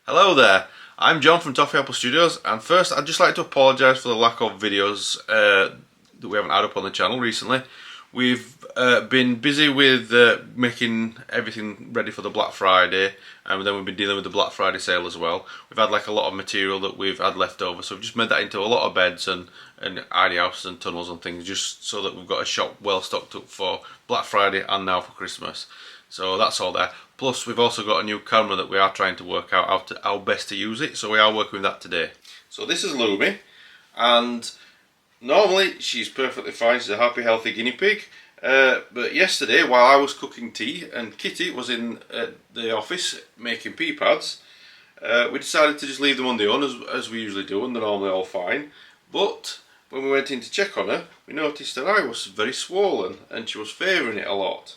Hello there, I'm John from Toffee Apple Studios, and first I'd just like to apologise for the lack of videos that we haven't had up on the channel recently. We've been busy with making everything ready for the Black Friday, and then we've been dealing with the Black Friday sale as well. We've had like a lot of material that we've had left over, so we've just made that into a lot of beds and tiny houses and tunnels and things, just so that we've got a shop well stocked up for Black Friday and now for Christmas. So that's all there. Plus we've also got a new camera that we are trying to work out how best to use it, so we are working with that today. So this is Halloumi, and normally she's perfectly fine, she's a happy healthy guinea pig. But yesterday while I was cooking tea and Kitty was in the office making pea pads, we decided to just leave them on their own as we usually do, and they're normally all fine. But when we went in to check on her, we noticed her eye was very swollen and she was favouring it a lot.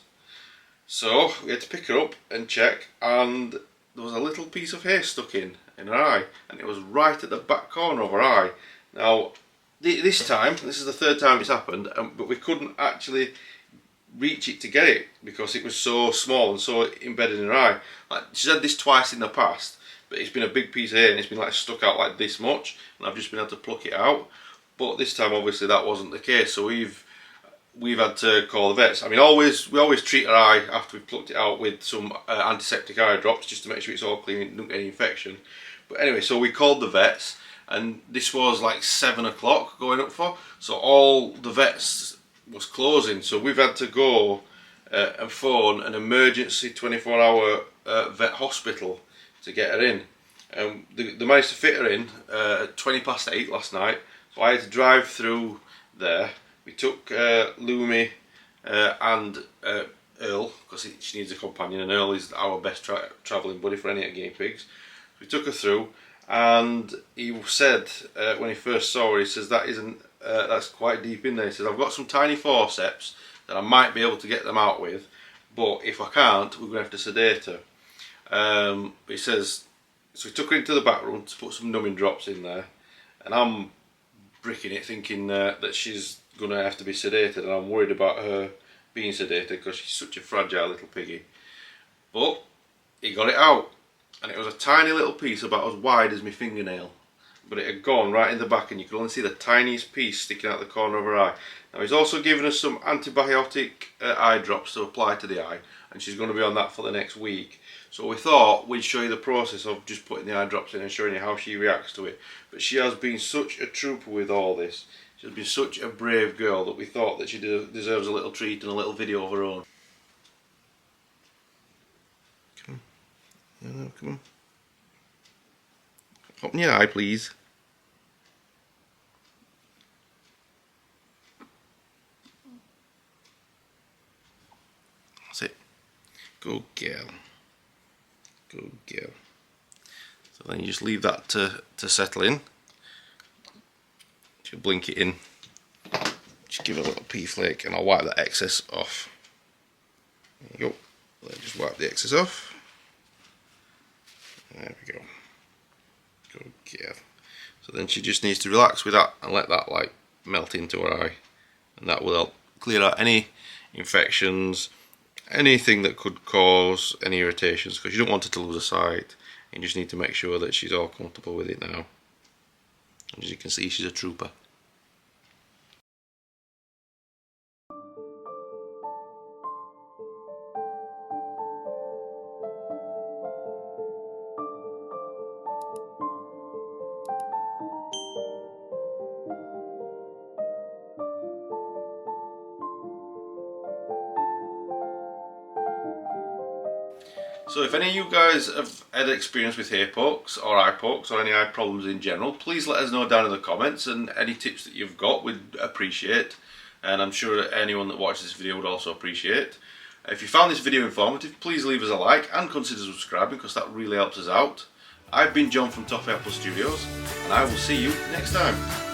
So we had to pick her up and check, and there was a little piece of hair stuck in her eye, and it was right at the back corner of her eye. Now this time, this is the third time it's happened, but we couldn't actually reach it to get it because it was so small and so embedded in her eye. Like, she's had this twice in the past, but it's been a big piece of hair and it's been like stuck out like this much, and I've just been able to pluck it out. But this time obviously that wasn't the case, so we've had to call the vets. I mean, we always treat our eye after we've plucked it out with some antiseptic eye drops just to make sure it's all clean and don't get any infection. But anyway, so we called the vets, and this was like 7 o'clock going up for, so all the vets was closing, so we've had to go and phone an emergency 24-hour vet hospital to get her in. They managed to fit her in at 8:20 last night, so I had to drive through there. We took Halloumi and Earl, because she needs a companion, and Earl is our best travelling buddy for any guinea pigs. We took her through, and he said when he first saw her, he says that's quite deep in there. He says, I've got some tiny forceps that I might be able to get them out with, but if I can't, we're going to have to sedate her. But he says, so we took her into the back room to put some numbing drops in there, and I'm bricking it thinking that she's going to have to be sedated, and I'm worried about her being sedated because she's such a fragile little piggy. But he got it out, and it was a tiny little piece about as wide as my fingernail, but it had gone right in the back, and you could only see the tiniest piece sticking out the corner of her eye. Now he's also given us some antibiotic eye drops to apply to the eye, and she's going to be on that for the next week. So we thought we'd show you the process of just putting the eye drops in and showing you how she reacts to it. But she has been such a trooper with all this. She's been such a brave girl that we thought that she deserves a little treat and a little video of her own. Come on. No, come on. Open your eye, please. That's it. Good girl. Good girl. So then you just leave that to settle in. Just blink it in. Just give it a little pea flake, and I'll wipe that excess off. There you go. Just wipe the excess off. There we go. Good girl. So then she just needs to relax with that and let that like melt into her eye, and that will help clear out any infections, anything that could cause any irritations, because you don't want her to lose her sight. You just need to make sure that she's all comfortable with it now. And as you can see, she's a trooper. So if any of you guys have had experience with hair pokes or eye pokes or any eye problems in general, please let us know down in the comments, and any tips that you've got we'd appreciate, and I'm sure that anyone that watches this video would also appreciate. If you found this video informative, please leave us a like and consider subscribing, because that really helps us out. I've been John from Toffee Apple Studios, and I will see you next time.